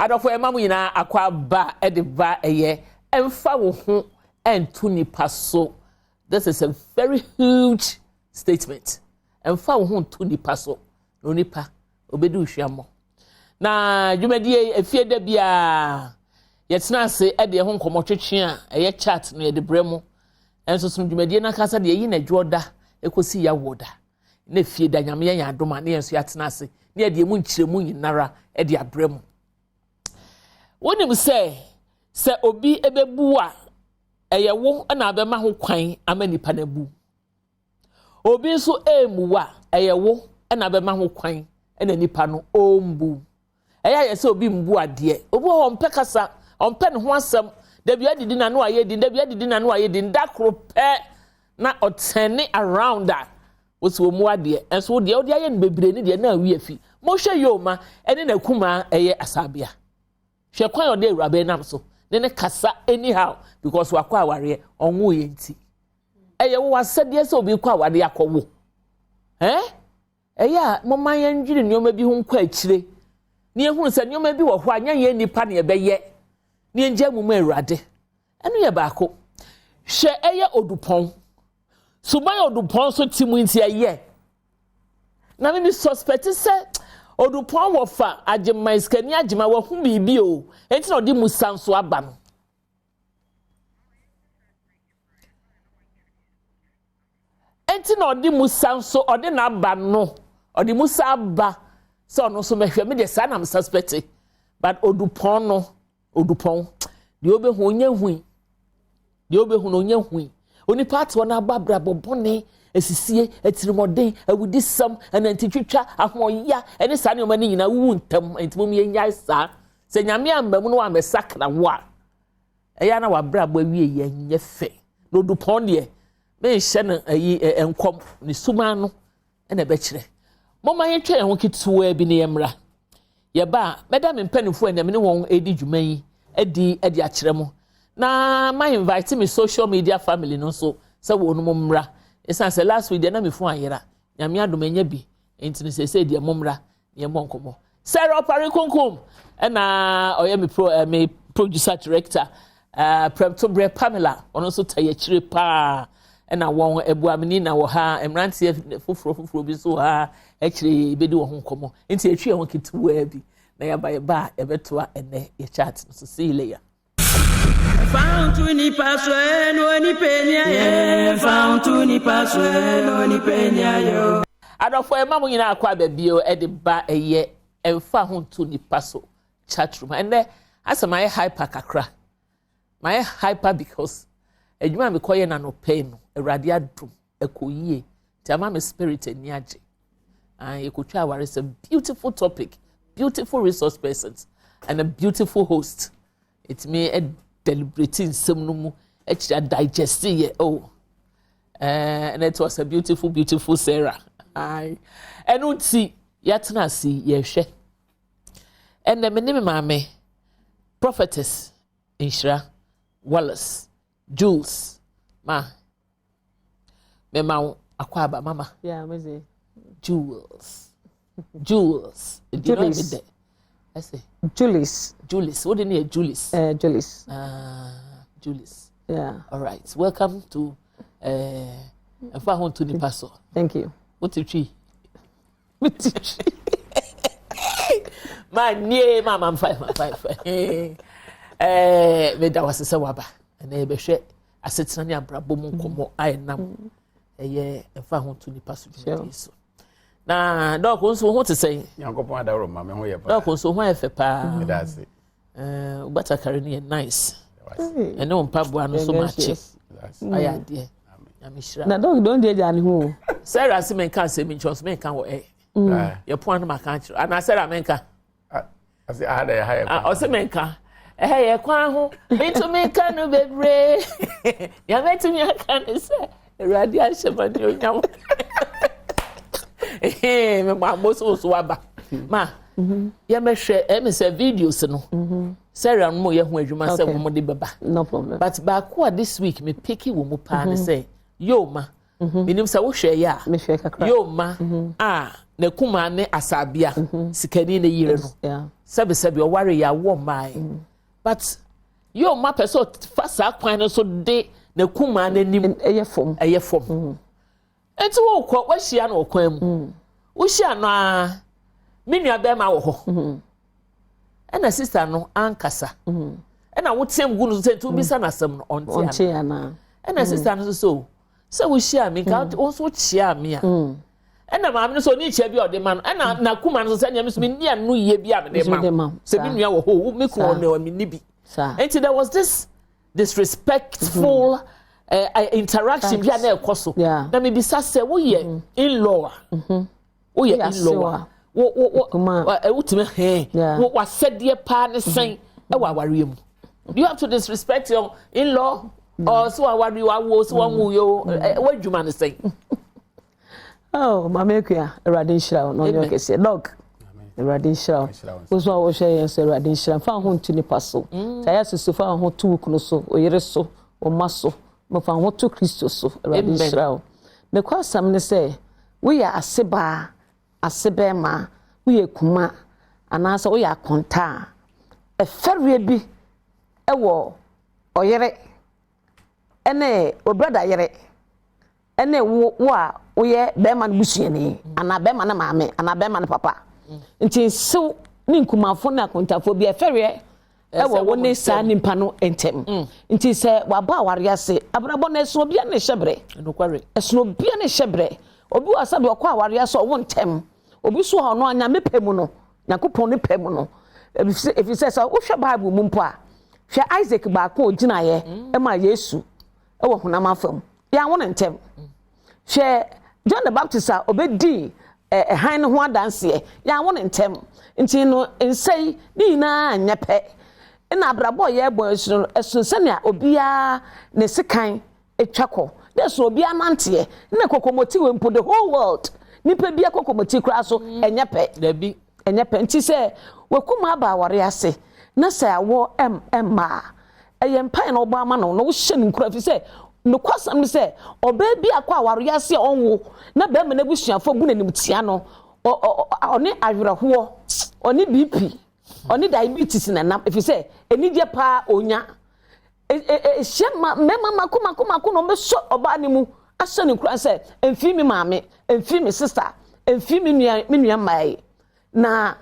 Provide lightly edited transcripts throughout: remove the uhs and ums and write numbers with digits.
adofo ema mu nyina akwa ba ediba eye emfa wo ho Nto Nipa so. This is a very huge statement. Emfa wo ho Nto Nipa so. No nipa obedu hwiamo. Na dwumadie efie da bia yetena ase ede ho nkomotwetwe a eye chat no ye de bremo. Enso so dwumadie na kasa de yi na dwoda ekosi ya woda. Na fie da nyame ya adom ane enso yatena ase. Na de mu nkyiremu nyinara ede abremu. Wonim se obi ebebu a eyewo na abema ho kwan ama nipa na bu. Obi nso emuwa eyewo na abema ho kwan na nipa no ombu. Eya yese obi mbu ade. Obi ho mpekasa, ompe ne ho asem, da bia didi na no ayedi, da bia didi na no ayedi, ndakro pe na otene around that. Woso mu ade. Enso de odi aye ne bebre ni de na awi afi. Mo hwe yoma ene na kuma eye asabia. Hwe kwan ode awurabe nam so. Ne kasa anyhow because wakwa aware onwo ye nti. Eye wo wasede se obi kwa aware akọwo. Eya moma ye ndwiri nyoma bi ho nkwa akire. Ni ehunu se nyoma bi wo ho anya ye nipa ne ebeye. Ni enje mumu awurade. Eno ye baako. Hwe eye odupon. Suban odupon so timu nti eye. Na me suspect se odupon wo fa agema iskani agema wo hu bibi o. Enti na odi musanso aba no. Enti na odi musanso odi na aba no. Odi musa aba so no so mehwe me de sa na suspect. But odupon no, odupon. De obehu onye hui. De obehu no onye hui. Oni part wona aba brabo bone esisie etirimoden awudisam anantitwitwa ahoya ene sa ne omani nyina wu ntam entimom ye nyai sa se nyame ambam no wa mesakra wa eya na wa brabo awie ye nye fe no dupon de me hye na ayi enkom ne suma no ene be kire moma ye twa ho kituwa bi ne yemra ye ba meda me mpanifo ene me ne won edi dwuman edi akire mo na my invite me social media family no so se wo no mra esan se last week de na me fu ayera nyame adom anya bi enti ne se de momra ne monkomo Sarah Parikunkum na oye me producer director Premtobre Pamela ono so tayechire pa na won ebuamni na wo ha emrantie foforo bi so ha echire bedi wo honkomo enti etwe ho kituwa bi na ya ba ebetoa ene ye chat so see later. Nto Nipa so no ni penya ye Nto Nipa so no ni penya yo adofo ema mo nyina akwa babio e de ba eye emfa ho Nto Nipa so chatroom and asema I hyper kakra my hyper because edwuma me koye na no pay no awurade adom ekoyie ti ama me spirit ani age and ekotwa aware is a beautiful topic, beautiful resource persons and a beautiful host. It may deliberating some no extra digest ye and it was a beautiful Sarah. I don't see yet na see ye she. And the name mame prophetess Inshra Wallace Jules ma me ma akwaba mama yeah mezi Jules I say Julius. What do you need, Julius? Julius. Julius. Yeah. All right. Welcome to Nto Nipa so. Thank you. What you tree? My near mama 5. Me da was se waba. Na be hwe asetena ne abrabo mu komo ai nam. Nto Nipa so. Na dog nso ho te sei yankopon adawro ma me ho ye pa dog nso ho efe pa me da se ubata kare ni nice ene on pa boa no so much aya de amishira na dog don dey jani ho Sarah se men kan se me chos men kan wo ye pon na maka chiro ana Sarah men kan ase ada ya ha o se men kan ye kwan ho bitu men kan no bebre ya metu me kan se radio shebani onyam me ma so waba ma ya me hwe me say videos no Sarah no ye ho adwuma say wo mo de beba no problem but ba ko this week me picky wo mo pa ne say yo ma minim sa wo hwe ya me hwe kakra yo ma na kuma ne asabia sikani ne yire no sebe o ware ya wo mai but yo ma person fa sa kwan no so de na kuma na nim eye fom enti wo kọ wa hia na okwan mu wo hia no a menua be ma wo ho ena sister no ankasa ena wo tem gu no se tu bisa na sam no onti ana ena sister no so wo hia me ka wo so chia me a ena ma me so ni chia bi o de ma no ena na kuma no se nya me so me nia no ye bi a me de ma se menua wo ho me ko no me ni bi enti there was this disrespectful interaction bia na ekoso na me bisa se wo ye in-law wo ye in-law wo utime wo wasede pa ne sen e wa aware mu you have to disrespect your in-law or so aware wo so wan yo wo djuma ne sen oh mama ekua erade nhira no yo kese dog erade nhira wo so wo hwe yes erade nhira fa ho Nto Nipa so ta ya so fa ho tu kunu so oyere so o maso mo fa ho to Kristo so erade nhira me kwa sam ne se we ya asebema we ye kuma anasa we ya konta eferie bi ewo oyere ene o brother yere ene wo a wo ye be man busuani ana be man maame ana be man papa nti sew ni nkumafo na kontafo bi eferie ewo wo ne sa nimpa no entem nti se waba aware ase abrabo na eso bia ne hyebre nokware eso bia ne hyebre obi wasabe okwa aware ase wo ntem obi so ho no anya mepemu no yakopon ne pemu no if you say so wo hwe bible mu mpo a hwe Isaac ba ko ogina ye e ma Yesu e wo honam afam ya won ntem hwe John the Baptist a obedi han ho adanse ya won ntem nti no nsei ni na anya pe ina abrabo ye bo esu sene obia ne sekan etwako deso obia nante ne kokomoti we mpo the whole world nipa bia kokomoti kura so enya pe dabi enya pe nti se wakuma ba aware ase na se awo ma eye mpan na obo ama no wo hye ne nkura fi se no kwasam se oba bia akwa aware ase onwo na be ma na busuafo gu nanim tia no oni awreho oni BP oni diabetes na nam if you say enije pa onya shema mema makuma no meso oba ni mu aso ni kura say emfi mi maame emfi mi sister emfi mi nua mai na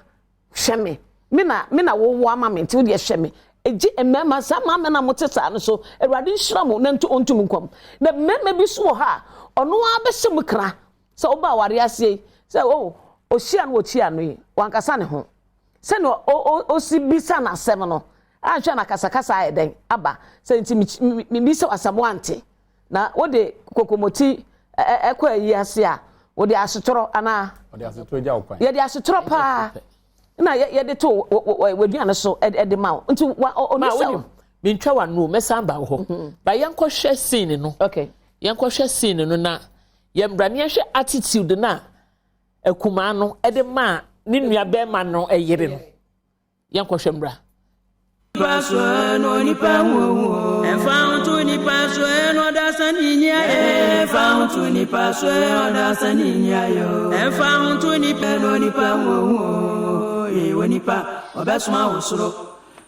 hweme me na wo ama me nti wo de hweme eji emema sa maame na moteta no so awurade nhira mo na ontum nkom na mema bi so ha ono abehye mu kra se oba aware ase se o ohia no ochia no yi wankasa ne ho se no o si bisa na sem no ahwe na kasakasa ayeden aba se nti mi bisa asamo ante na wo de kokomoti ekwa yi ase a wo de asotoro ana wo de asotoro ja okwan ye de asotoro pa na ye de to waduane so e de ma nti oni se mi ntwa wanu mesamba ho ba yankɔhwɛ scene no okay yankɔhwɛ scene no na ye mbrane hwɛ attitude na akuma no e de ma ni nua be ma no eyere no yankɔhwɛ mbra Paswano ni pawo Emfa Nto Nipa sweno da saninya Emfa Nto Nipa sweno da saninya yo Emfa Nto Nipa no ni pawo e nipa obesuma wosoro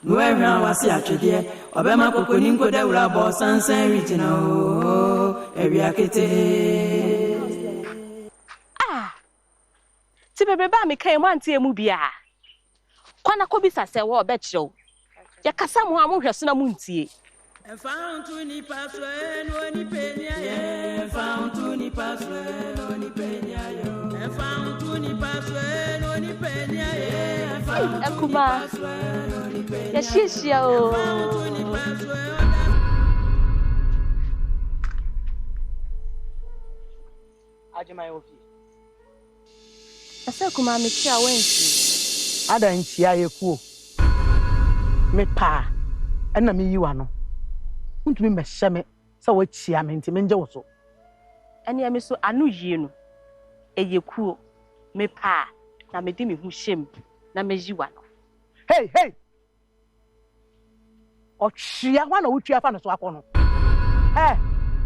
no ehwan wase atwede obema kokoni nkoda wura bo sansan region o ewiakete ti bebe ba me kan mu antie mu bia kwana ko bisa se wo obekyew ya kasa mu amu hweso na mu ntie Emfa Nto Nipa sweno ni penya Emfa Nto Nipa sweno ni penya yo Emfa Nto Nipa sweno ni penya Akuma ya shishia o Ajima yofi asa kuma me chia wensi ada nchia yekuo me pa ena me yiwa no ntumi mehye me sa wachia me ntime nje wo so ene me so anu yie no eyekuo me pa na me di me hu hyem na me yiwa no hey ochia wa na wotwa fa no so akọ no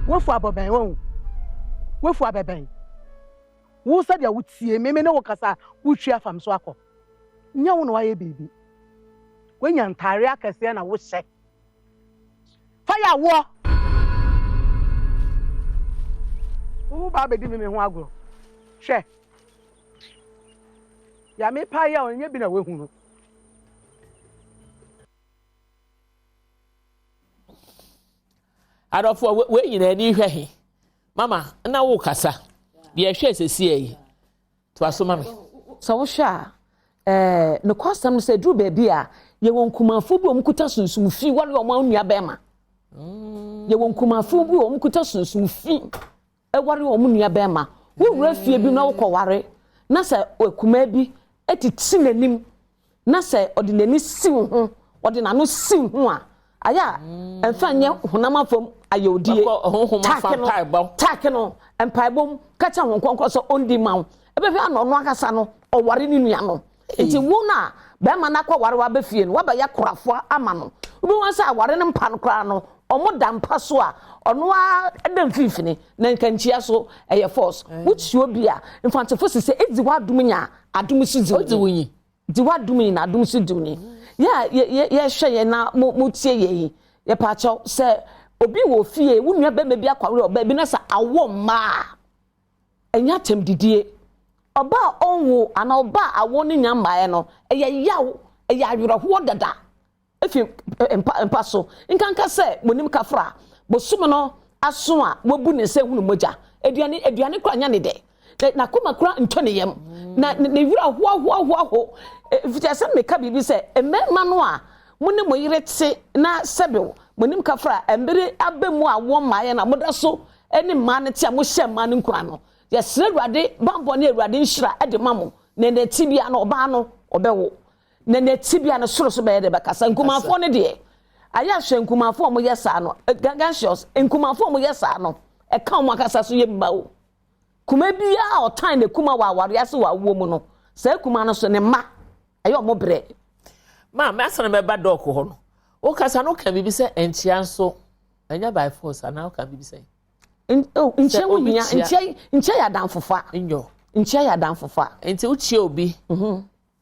wo fu aboben wo wefu abeben wo sa dia wutie me ne wo kasa wo twa fam so akọ nya wo no waye baby wenya ntare akese na wo hye fire wo wo ba be di me ho agro hwe ya me pa ya onye bi na we hunu adofo we nyina ni hwe he mama na wo kasa de hwe sesi yi to aso mama so wo hwa no kwasam se dru baby a ye won kumafo bi omkuta sunsum fi wale o ma nua bema ye won kumafo bi omkuta sunsum fi e ware o mu nua bema wo wura fie bi na wo kware na se okuma bi etiti nanim na se odinani siw ho odinano siw ho a aya emfa nye honama fam ayodie take no empaibom kacha ho konkon so ondi maw ebefe anono akasa no oware ni nua no enti wo na be ma na kwa ware wa be fie no wa ba ya korafo ama no obi wan sa ware ne mpa no kra no omo dampa so a ono a edam fifini na nkanchia so eye force wuchi obi a infantefo se edi wadum nya adum si odi wonyi di wadum nya adum si dumni ya hwe ye na mo tie ye ye pa cho se obi wo fie wo nua be me bi akware oba bi na sa awo ma enya tem didie oba onwo ana oba awo ni nya mbae no eye yawo eye awero dada efi empa so nkanka se monim kafra bosum no aso a wobu ne se hunu moja eduane kwa nya ne de na kuma kura Nto ne yam na ne wura ho fitiasa meka bibi se emema no a mone moyirete na sebew monim kafra embere abemu a wo maaye na moda so eni ma ne tia mo hye ma ne nkura no yesre ruade bambo ne ruade nhira ede mamo ne ne tibia no oba no obewo ne tibia no soro so be de bekasa nkumafo ne de aya hwe nkumafo mo yesa no ganganshos nkumafo mo yesa no e ka mo akasa so ye mbawo kuma bia o time ne kuma wa ware ase wa wo mu no sa kuma no so ne ma ayo mo bre ma asana me ba dog ho no o kasa no kan bibi se enchia nso anya by force ana o kan bibi se nchia wo nya nchia ya dan fofa nyo nchia ya dan fofa enti uchi obi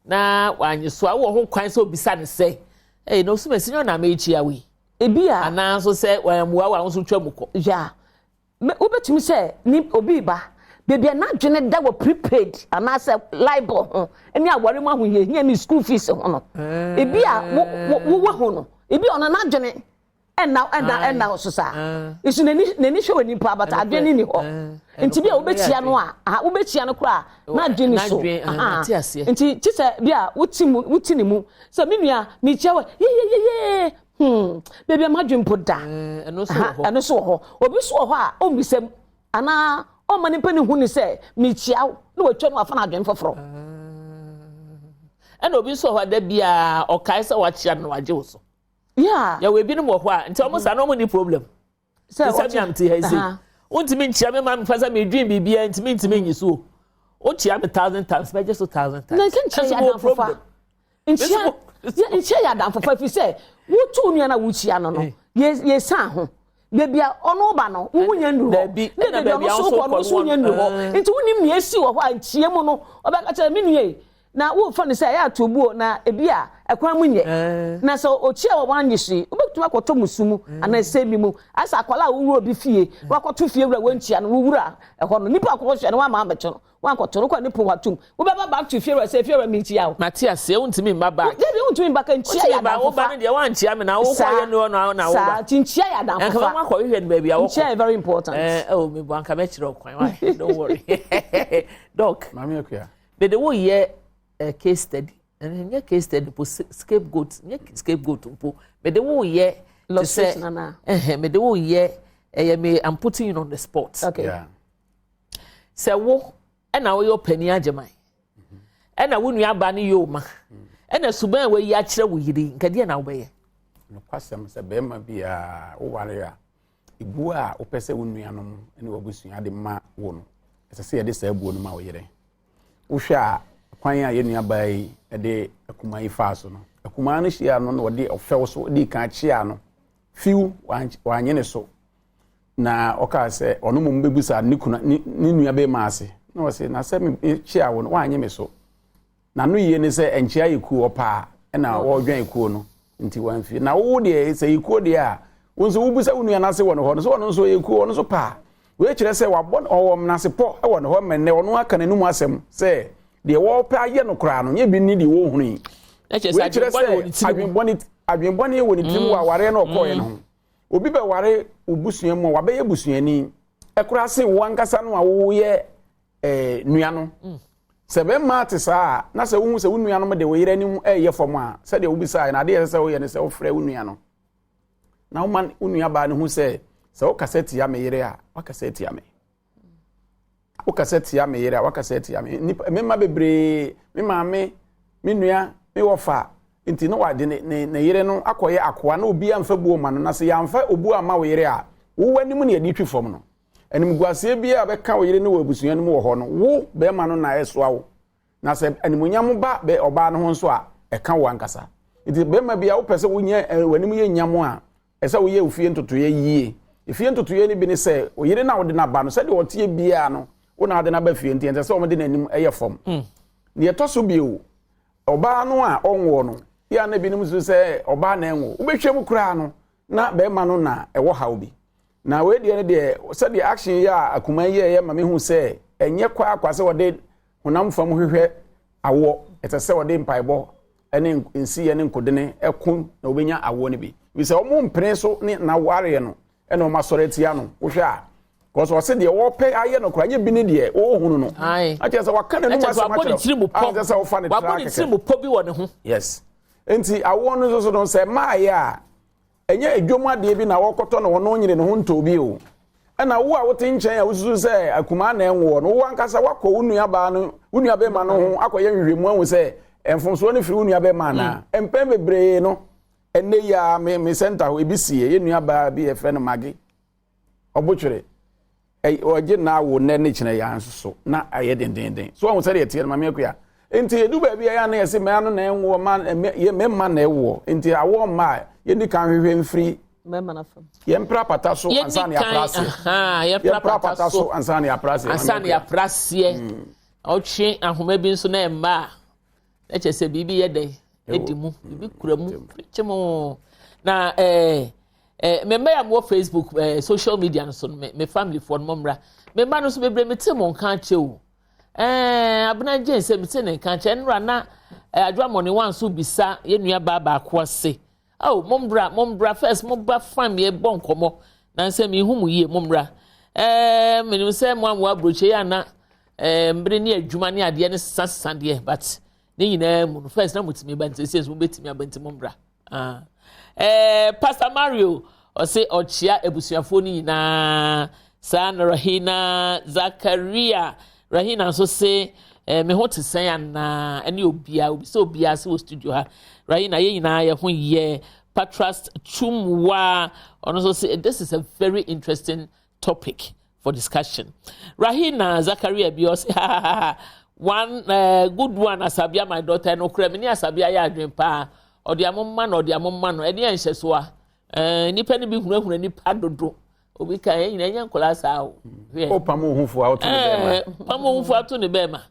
na wanyeso a wo ho kwan se obi sa ne se no so mesinyo na me chia we ebi a ana so se wamuwa wa nso twamuko ya me obetumi se ni obi ba bebia na dwene da wo prepaid ana se libel ho eni aware mu ahu ye hia ni school fees ho no ebi a wo ho no ebi ona na dwene ena so sa isu neni hwe ni pa bata adwene ni ho enti bia obechia no a obechia no kra na dwene so enti tise bia wuti ni mu so menua mi chewe ye bebia madwene poda eno so ho obi so ho a o misem ana o mani pani hu ni se mi chiaw na watwa no afa na adwen foforo ena obi so ho da bia o kai se wa chia no waje wo so ya we bi no mo ho a nti o mo sa no mo ni problem se mi amti ha isi untimi nchia me ma mfasa me dream bibia ntimi nyi so o chia me 1000 times me just 1000 times na kan chia ya fofa nchia ya dan fofa fi se wo tu nua na wo chia no ye sa ho bebia ono ba no wo nya nduru ho na bebia so ko no so nya nduru ho nti woni miesi wo ho a nchie mu no obaka cha me nue na wo fa ne say ya tobuo na ebia ekwan mu nye na so ochia wo wan nyishi obetuma kwato musumu ana semi mu asa akwala wo wuro bi fie wakoto fie wura wanchia no wo wura eho no nipa akoko hwe no wa ma becho no wan kwato no kwa ne po watum wo beba back to fie wura say fie wura mi nchia wo Matias e untimi mba back debi untimi back nchia ya dan wo ba ne de wanchia me na wo kwa ye no na wo ba sa nchia ya dan fa enka kwa hwe no baby a wo nchia very important me bo anka me chiro kwan why don't worry doc mami akua be de wo ye case study and nye case study po scapegoat nye scapegoat po me de wo ye to say me de wo ye I'm putting you on the spot okay yeah say wo na wo yo pani ageman na wo nua ba ne yo ma na suban we yi a kire wo yiri nkade na wo be ye no kwasem se be ma bia wo ware a ibu a wo pese wo nua no ne wo busua de ma wo no ese se ye de sa abu no ma wo yire wo hwa kwan a ye nua ba yi de akuma yi fa so no akuma no hia no no de ofew so de kan chia no fiu wanye ne so na oka se ono mo mbebusa ne kuna ne nua be ma ase na o se na se me chia wo wa anye me so na no yie ne se enchia yiku opa na wo dwan yiku no nti wan fi na wo de se yiku de a wonso wo busa wo nua na se wo no ho no so ono so yiku ono so pa we kire se wabon owom na se po e wo no ho menne ono aka na numu asem se de wo pa aye no kra no nye bi ni de wo hunu we kire se adwenboni wo ni timu wa ware na okoye no obi be ware obusua mu wa be ye busuani e kura se wo ankasa no a wo ye nua no se be mate saa na se wo se wo nua no de wo yere ni ye fom a se de wo bisa na de se wo ye ne se wo frɛ wo nua no na wo man wo nua ba ne hu se wo kaseti ya me yere a wa kaseti ya me wo kaseti ya me yere a wa kaseti ya me me ma bebre me maame me nua me wofa nti no wade ne yere no akoye akoa na obi amfa buo ma no na se yamfa obu ama wo yere a wo wani mu ne adi twi fom no enim guase bia be ka wo yere no wo abusuan no wo ho no wo be ma no na eso awo na se animunyam ba be oba no ho nso a e ka wo ankasa nti be ma bia wo pese wo nya wani mu ye nyamo a ese wo ye ofie ntotoye yie efie ntotoye ni bi ne se wo yere na wo de na ba no se de wo tie bia no wo na de na ba fie nti ente se wo de nanim eye fom ne etoso bio oba no a onwo no ya na binim so se oba na enwo wo behwem kura no na be ma no na e wo hawo bi na we de ne de se de action ya akuma ye ma me hu se enye kwa akwase wo de honam fam hwehwe awo ete se wo de mpaibo ene nsi ye ne nkodene ekun na obenya awo ne bi bi se omo mpre so ne na ware no ene o masoretia no wo hwe a because wo se de wo pe aye no kura nye bi ne de o hunu no ache se waka ne no masema ache se wo fa ne tra waboni tirimu po bi wo ne ho yes enti awo no so no se maaye a enye edwom ade bi na wokoto no wono nyire ne ho nto bi o na wo a wote nchen a wosusu se akuma na enwo no wo ankasa wakọ unua ba no unua be ma no ho akoye hwehwemu ahu se emfonso ne firi unua be ma na empem bebre no enne ya me center ho ebisie ye nua ba bi e fe no magi obotwere oje na wo ne chine ya nso na aye dendenden so ahu se de tie ma me akua enti edu ba bi ya na yesi me anu na enwo ma ye me ma na ewo enti awo ma ye ni kan hwehwe mfiri mema na fam ye mpra pata so ansani aprase ye mpra pata so ansani aprase otwe ahoma bi nso na emma e chese bibi ye den edimu bibi kuramu chemo na me ya mo Facebook social media so me family for momra me ma no so bebre metem nkan chewo abuna jense mete ne nkan che nra na adwamone wanso bisa ye nua ba ko ase oh mombra first mombra fam ye bonkomo na nse me hu mu ye mombra me se mo amwa broche ya na mbre ni adwuma ni ade ne sasade but ne nyina mu first na mutimi ba nse mo betimi abanti mombra Pastor Mario o se ochia ebusuafo ni na sana Rahina Zakaria Rahina so se me ho tesen ya na ene obia obi se obia se wo studio ha Rahina ye nyina ye ho ye Patrast Chumwa ono so say this is a very interesting topic for discussion. Rahina Zakaria bi o say one good one asabia my daughter no kra me ni asabia ya adwen pa odi amomma no ene enhye so a nipa ni bi hunahuna nipa dodo obi kan ye nyina nya nkola sa o pamo hunfu auto ne bema pamo hunfu auto ne bema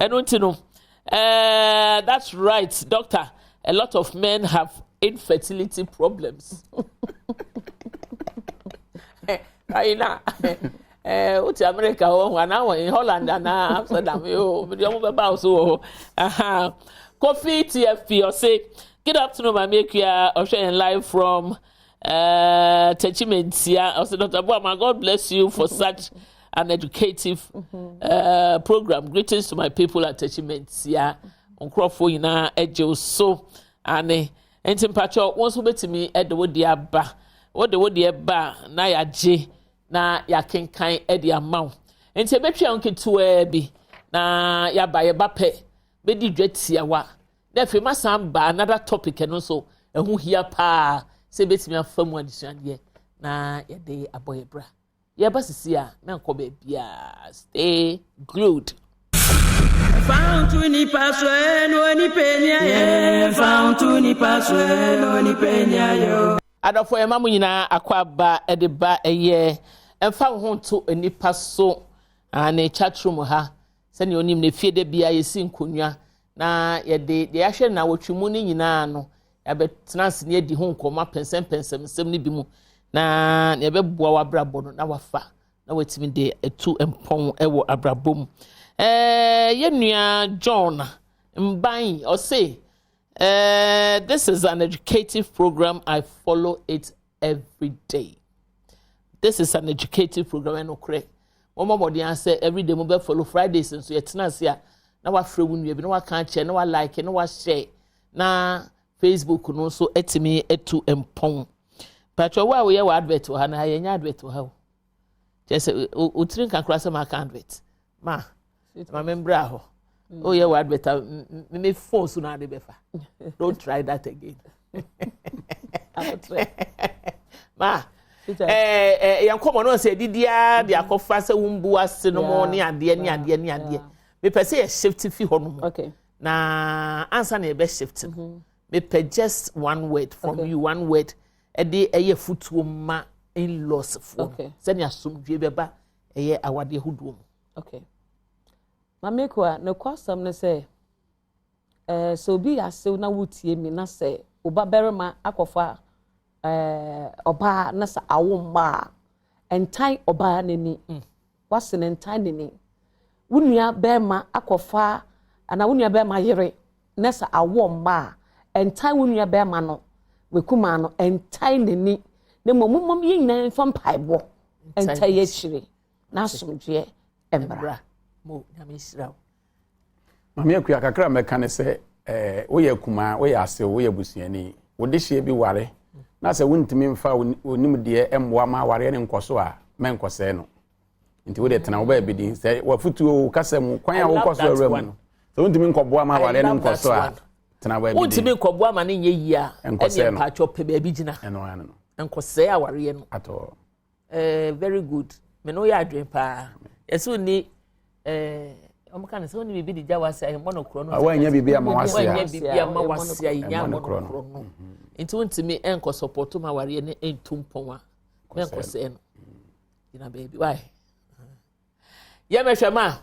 eno ntino that's right doctor, a lot of men have infertility problems. Aina uti America ho na in Holland na Amsterdam yo we dey move about so Coffee TFP or say good afternoon my make you are live from Techimentia. I said Dr. Boama, God bless you for such an educative program. Greetings to my people at Techimentia. On Crawford ina ejo so ane entim pacho won so betimi e de wodi aba wo de wodi eba na ya je na ya kenkan e de amaw enti betwa onketu bi na ya ba ye ba pe be di dwatia wa na fe masamba another topic no so ehu hia pa se betimi afamu adisuade na ye de aboye bra ye ba sisi a na nkoba bia stay glued. Found to Nipa no ni penya found to Nipa no ni penya yo Adofo ema mu nyina akwaba e de ba eye Emfa ho to nipa so na chatroom ha se ne onim ne fie de bia yesi nkonwa na ye de ahwe na wotwemu ni nyina no ya betena se ne di ho nkoma pensem sem ne bi mu na ye beboa wabrabo no na wafa na watimi de etu empon ewo abrabom ye nua John Mban or say this is an educative program. I follow it every day. This is an educative program and okre mama body answer every day mo be follow Fridays and so yetena se a na wa frɛ wunu bi na wa kan che na wa like na wa share na Facebook no so etimi etu empon patro wa we wa advert ha na ye nya advert ha just o trin kan kra se ma kan advert ma membra ho oh yeah wa advert me phone so na de befa don't try that again I will try ma yankomo no se didia de akofa se wumbu ase no mo ne ade me pese ye shift fi hono okay na answer na be shift me pe just one word from you one word e de eye futuo ma in loss for se ne asomdwe beba eye awade huduo okay mamekwa no kwasam ne se so bi ase na wutie mi na se obaberema akofa oba na sa awomba entai oba nani wase ne entai nani wunua bema akofa ana wunua bema yere na sa awomba entai wunua bema no wekuma no entai nani ne momom yin fam paibo entai yechire na somdwe embra mo nyamishira mami akua kakra meka ne se wo ye kuma wo ye ase wo ye busuani wo de hye bi ware na se wontimi mfa onim de emwa ma ware ne nkoso a men nkose no nti wo de tena wo ba bidin se wa futuo kasam kwan a wo koso awura mu so wontimi nkoboa ma ware ne nkoso a tena ba bidin wontimi nkoboa ma ne nye yi a ene pa chope ba bi gina eno ano nkose a ware no ato very good me no ya adwen pa yeso ni omaka ne so ni bibi di jawase ay monokro no awanya bibi amawase awanya bibi amawase ay nya monokro no nti wontimi enko support ma ware ne entumpon a me enko se no ina baby why yemehwema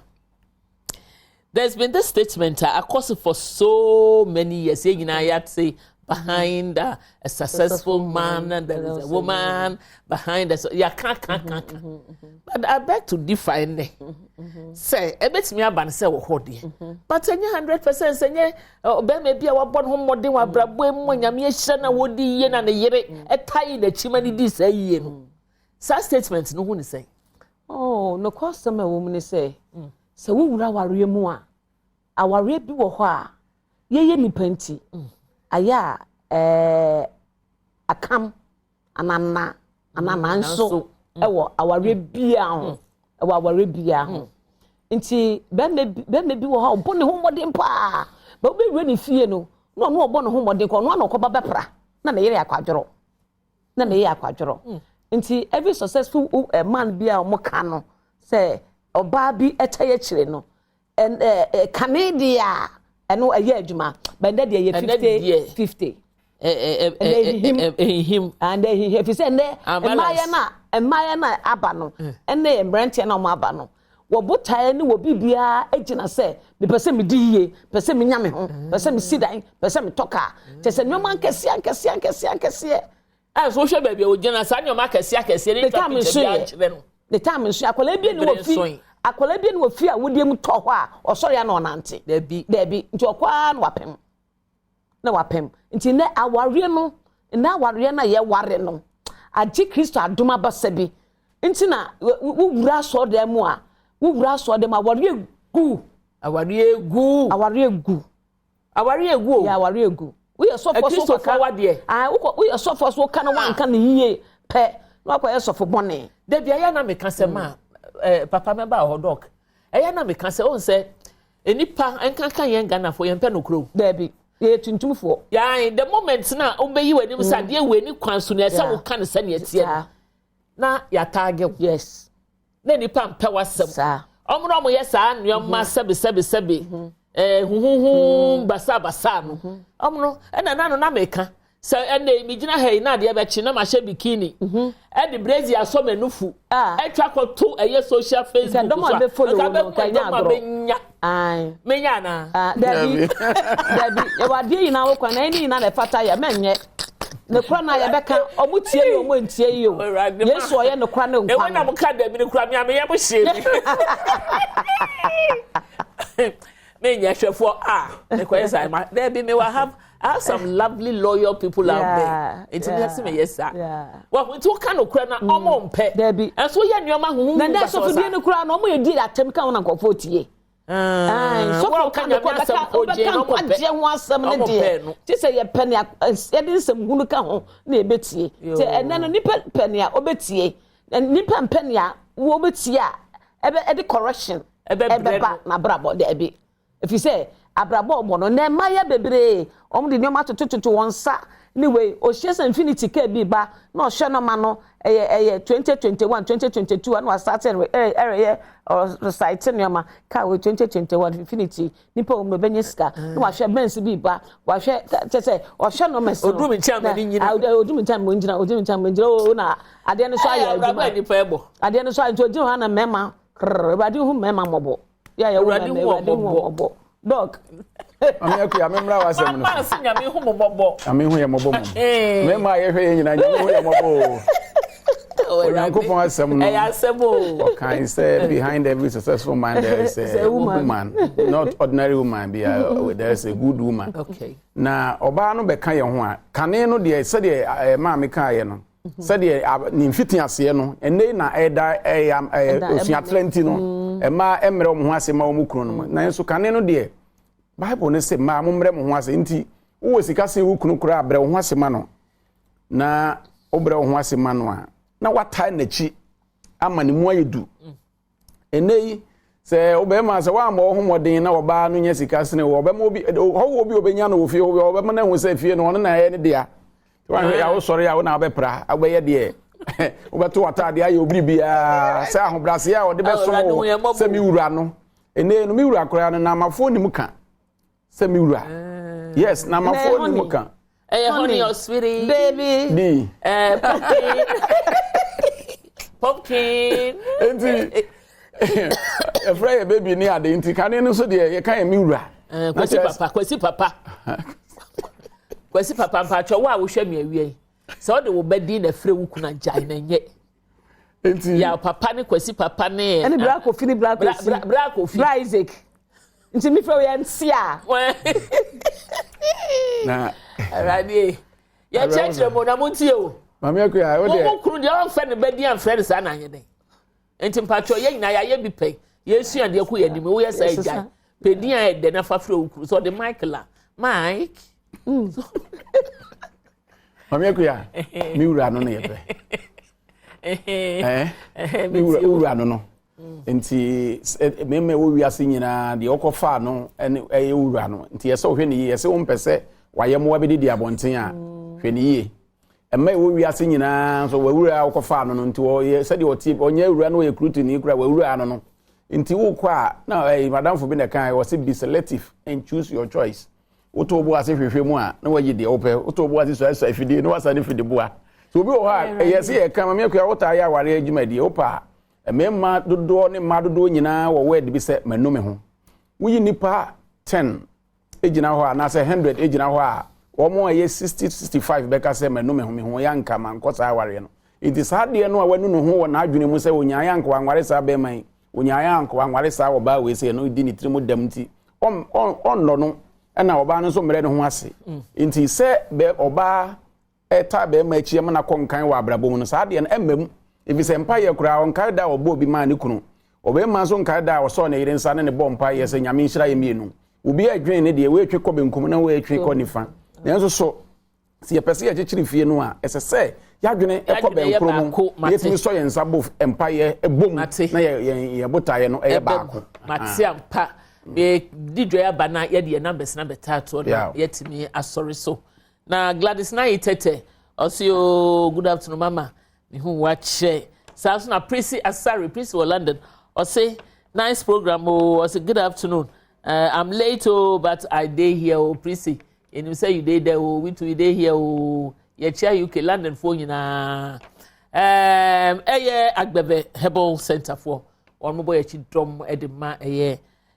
there's been this statement across for so many years yina yat say behind a successful man and there is a woman behind us but I beg to define it say e betimi aban say wo hode but any 100% say be me bia wa bon ho modern wa brabo emu nyame ehira na wodi ye na ne yere etai na chima ni di say ye no sa statement no hu ni say oh no custom wo mu ni say se wo wura ware mu a aware bi wo ho a ye nipanti aya akam anana nso ewo aware bia ho ewo aware bia ho nti be me bi wo ha obo ne ho modern pa ba obi wure ne fie no no obo ne ho modern ko no na okoba bepra na ne yere akwadworo nti every successful man bia o ka no say oba bi etaye kire no and Canada eno aye adwuma bende de ye 50 him and if you say emaya na aba no ene embrante na mo aba no wo botae ni wo bibia agina se me pese me diye pese me nyame ho pese me sidan pese me toka tese nyoma nkese so hwe baabi o gina sa nyoma akese ni topic bia chire no the time nso akola bia ni wo fi akola bia ni wo fi a wodie mu to ho a osori ya na onante da bi nti okwa na wapem nti ne aware no na ye ware no agi Kristo adoma basabi nti na wura so dem mu a wura so dem aware egu ya aware egu we are so for wade we are so for so kana wanka ne yie pe na kwa so for bone da bia ya na meka se ma papa me ba hodok eya na meka se on se enipa enkankan yen Ghana for yen pe no kro da bi ye tuntumfo ya the moment na obeyi wani musade weni kwanso na esa wo kan se ne tie na ya tage yes na nipa mpe wasem omro mo yesa anwoma sebe huhu basa no omro ena na no na meka so ene mi gina ha na de be chi na ma hye bikini e de brazi aso manufu e twa ko to eye social Facebook so ka be follow no ka nya agro ai menya na Debbie e wa die ina wo kwa na ni ina na fata ya menye ne kura na ya beka omutie yi omuntie yi o Yesu oye ne kura ne nkwa e wona mo ka Debbie ne kura me am ye mo hye menya hwefo ne kwa say ma Debbie me wa have some lovely loyal people out there. It's just me yes sir. Well, we talk kind of kura na omo mpe. Debbie. And so ye nyoma hu. Na na so fudie ne kura na omo ye di atem ka wona nkofo tie. So for kan ko beka no kwaje ho asem ne de. Ti say ye pene ye de nsem hunu ka ho na ebetie. Ti ene no nipa pene a obetie. Nipa pene a wo obetie a e de correction. E ba na brabo Debbie. If you say abrabo mo no na maya bebre om de nyoma tototo wonsa anyway o share infinity ka bi ba na o hye no ma no 2021 2022 and was started area or site nyoma ka we 2021 infinity nipa o me benye sika na wa hye benz bi ba wa hye say o hye no mes odumi chama ni nyina odumi chama njina o na ade no so aye aduma nipa ebo ade no so aye to ho na mema ade hu mema mobo ya wo dog Amekuya amemra wasem no. Ma sinya me hu mobobo. Ame hu ye mobobo. Me ma ye hwe nyina nya hu ye mobobo. Oyankopon asem no. Asem o. Can say behind every successful man there is a woman. Not ordinary woman, there is a good woman. Okay. Na oba no be kan ye ho a, kane no de se de ma me kan ye no. Se de ni mfiti ase no, ene na eda osua trenti no. E ma emre mo ho ase ma mo kunu no. Na so kane no de Bible ne se ma momre mo ho ase nti wo sika se wo kunu kura abre wo ho ase ma no na obre wo ho ase ma no a na wata na chi ama ne mu ayedu enei se obe ma se wa ma wo ho modin na oba no nya sika se ne wo obe ma obi ho obi obenya no wo fie obe ma na hu se fie no na ye ne dia wa ya wo sori ya wo na obepra agbeye de obeto wata de aye obri bia se ahobrase ya wo de be so se mi wura no enei no mi wura kura no na amafo ni mu ka se mi wura yes na amafo ni mu ka honey or sweetie baby pumpkin enti efra baby ni ade enti kane no so de ye kan mi wura kwasi papa mpacho wa wo hwe mi awie se o de wo bedi na frɛ wo kuna jai na nye enti ya papa ne kwasi papa ne ene bra ko fini bra ko fi Isaac nti mi frɛ wo ya nsia na radio ya Chatroom na montie o mama akuya wo de wo kunu de on fɛ ne bedi an frɛ ne sa na nye den enti mpacho ye nyina ya ye bi pɛ ye sua de ko ye nim wo ye sa jai pedi an de na fa frɛ wo kunu so de Mike mama akuya mi wura no na ye pɛ mi wura no nti meme wo wiase nyina de okofa no ene wura no nti yese ohwe ne yese wo mpese waye mo wabedi di abonten a hwe ne yie emme wo wiase nyina so wawura okofa no nti wo yese de oti onye wura no ye krutu ni kura wawura no nti wo kwa na madam fo bi na kan wo se be selective and choose your choice wo to bo ase hwehwe mu a na wayi de ope wo to bo ase so afide no wasa ne fide bo a so obi wo ha yese ye kan mame akwa wo ta ya ware adwumadi opa emema dodo ne ma dodo nyina wo word bi se manome ho wuyi nipa 10 ejina ho na se 100 ejina ho a wo mo aye 60 65 beka se manome ho me ho yanka man kosa aware no it is hard no a wanu no ho wo na adwene mu se wonya yanka wanware sa be man wonya yanka wanware sa wo ba we se no di ni trimu dam ti on no na oba no so mere ne ho ase nti se be oba eta be ma chie na konkan wa abrabo mu no sa de no emam if is empire kura on kai da obo bi ma ne kunu obe ma so kai da wo so na yire nsa ne bo mpa ye se nyame nhira ye mienu obi adwen ne de we twe ko benkum na we twe ko nifa nenso so si ye pese ye chichiri fie no a ese se ya dwene e ko benkro mu ye timi so ye nsa bo empire e bom na ye botaye no e ba ko matia mpa be didwe aba na ye de numbers na betato na ye timi asori so na Gladys na itete osio good afternoon mama me who watch South na Prissy Asari Prissy London or say nice program oh or say good afternoon I'm late oh but I day here oh Prissy and you say you dey there we too dey here ye chia UK London phone nyina agbebe herbal center for on boy chi dom edema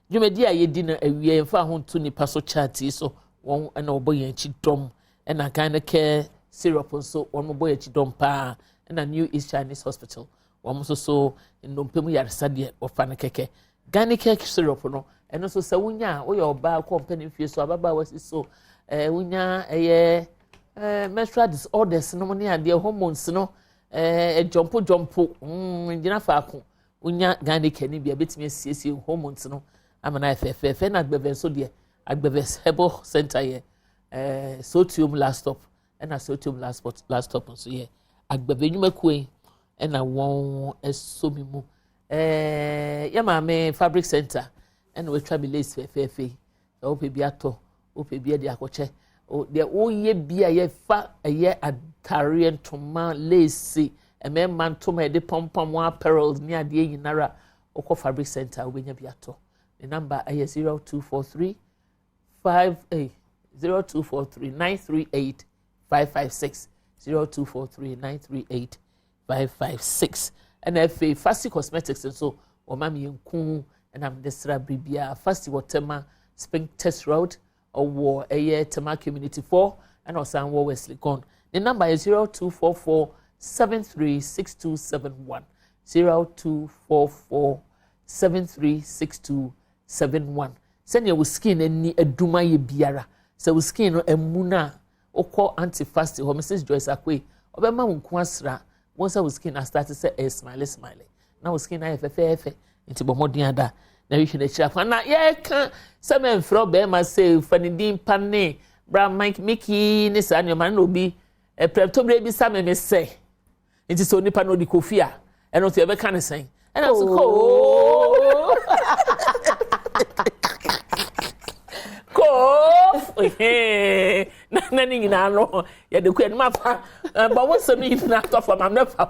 dwumadi a yedi na awie mfa ho Nto Nipa so chat so won na oboy chi dom na kind care syrup so on boy chi dom pa na New East Chinese Hospital won so ndompem yaresa de ofa na keke Ghana syrup no eno so se wunya wo ye oba company fie so ababa wasi so wunya menstrual disorders no ne ade hormones no jumpo ngina faako wunya Ghana ni bia betimi asiesie hormones no amana fefe na agbebe so de agbebe herbal center ye Sotium last stop na Sotium last stop so ye agbebe nyuma kuen na won esomi mu ya maame fabric center and we try be lace fefe o pe bi ato o pe bi de akoche o de o ye bia ye fa ye atare ntoma lace emema ntoma de pompom apparel ni ade nyinara okọ fabric center o benya bi ato the number is 0243 938 556 0243 938 556 and FA Fasty Cosmetics and so or mami nku and I'm destra bibia Fasty Watema Spring Test Road or war a year Tema Community 4 and also War Wesley Gone. The number is 0244 736271 0244 736271. Send your skin any eduma ye biara. So skin no emuna oko anti-fasting or Mrs. Joyce Akwe obema nku asra. Once our skin has started to say smiley. Now skin I FFF into bomodin ada. Now you should check. And now can some men from Bema say Fanidin Pane, Brown Mike Mickey, Nissa and your man will be a prepto baby some may say. It is only Pano di Kofia and not ever can say. And I was Nani in ano, ya the queen mapa, but what's the need not of my never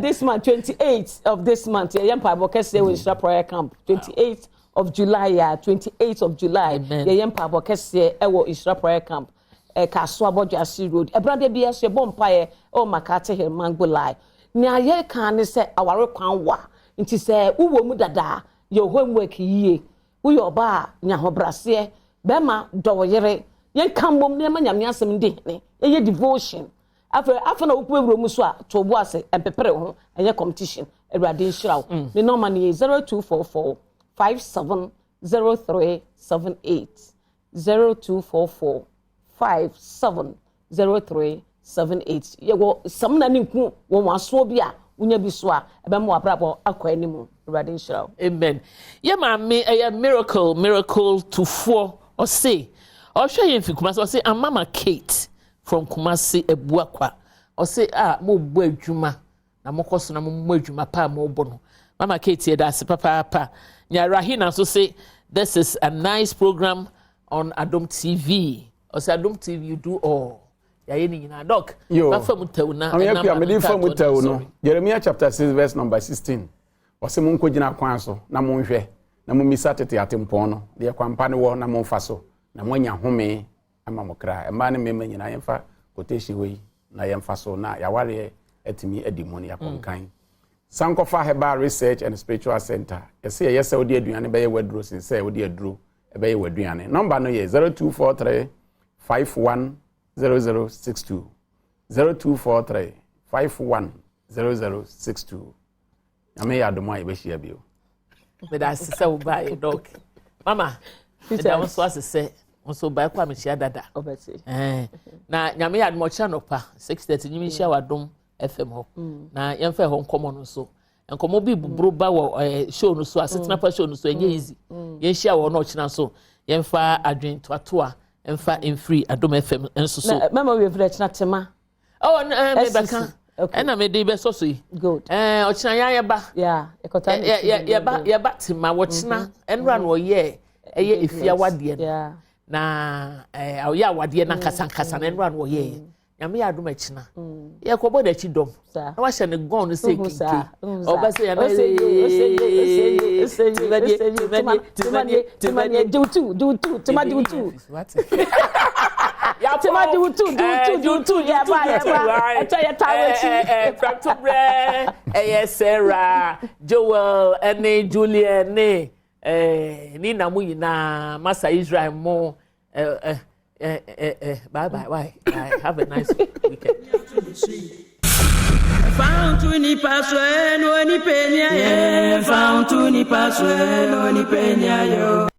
this month, 28th of this month, Emfa Bokese with prayer camp, 28th of July, 28th of July, Emfa Bokese Ewo Isra prayer camp, Kaswa Bojasi Road, a brother BS, your bonfire, oh, Makate Hill Mangulai. Nya ye can say our kwanwa, it is a uwo mudada, your homework ye. Uyo ba nya ho brase bema do yere yen kambom ne ma nyame asem de ne ye devotion afa na ukubewro mu so a to bo ase empepere ho eye competition awrade nhiraw ne number ne 0244 570378 0244 570378 ye go samna ne nku wo waso bi a unya bi so a ebe mo abrabo akwa animu awrade nhiraw. Amen. Ye maame a miracle to 4 or say or show you Kumasi or say and Mama Kate from Kumasi Ebuakwa or say mo bo adwuma na mo koso na mo adwuma pa mo bono Mama Kate here that's papa nya Rahina so say this is a nice program on Adom TV or say Adom TV you do all ya yeni nyina doc ba fa mutawuna no Jeremiah chapter 6 verse number 16 ose mo nkogina kwan so na mo nhwe na mo misa tete atempon no de kwampa ne wo na mo mfa so na mo nya home ama mo kra e ma ne mema nyina yemfa quotation we na yemfa so na ya ware atimi adimoni yakonkan Sankofa Herbal Research and Spiritual Center yesi yesi odi aduane be ye waduro sinse odi aduro e be ye waduane number no ye 0243 510062 0243 510062 ame ya Adom aye be hia bio but as say we buy dog mama that was what say so buy kwa me hia dada obeti na nyame ya Adom channel pa 6:30 nyimi hia Adom FM ho na yemfa ho nkomo no so nkomo bi buburu ba wo show no so asetena pa show no so enye easy yen hia wo no china so yemfa adwen toatoa emfa free Adom FM enso so mama we vre china tema me baka ena me dey be so so good o china ya ba ekota ya ba tema wo china enra no ye efia wade na ya wade na kasankasa na enra no ye nyame ya adom akina ye ko bo da chi dom na wa hye ne gon no se kiki oba se ya na timani do two ya ba echa ya tawechi practice bre Sarah Joel ene Julia ne ni na mu yina masa Israel mo bye bye have a nice weekend. Found to Nipa no ni penya found to Nipa no ni penya yo.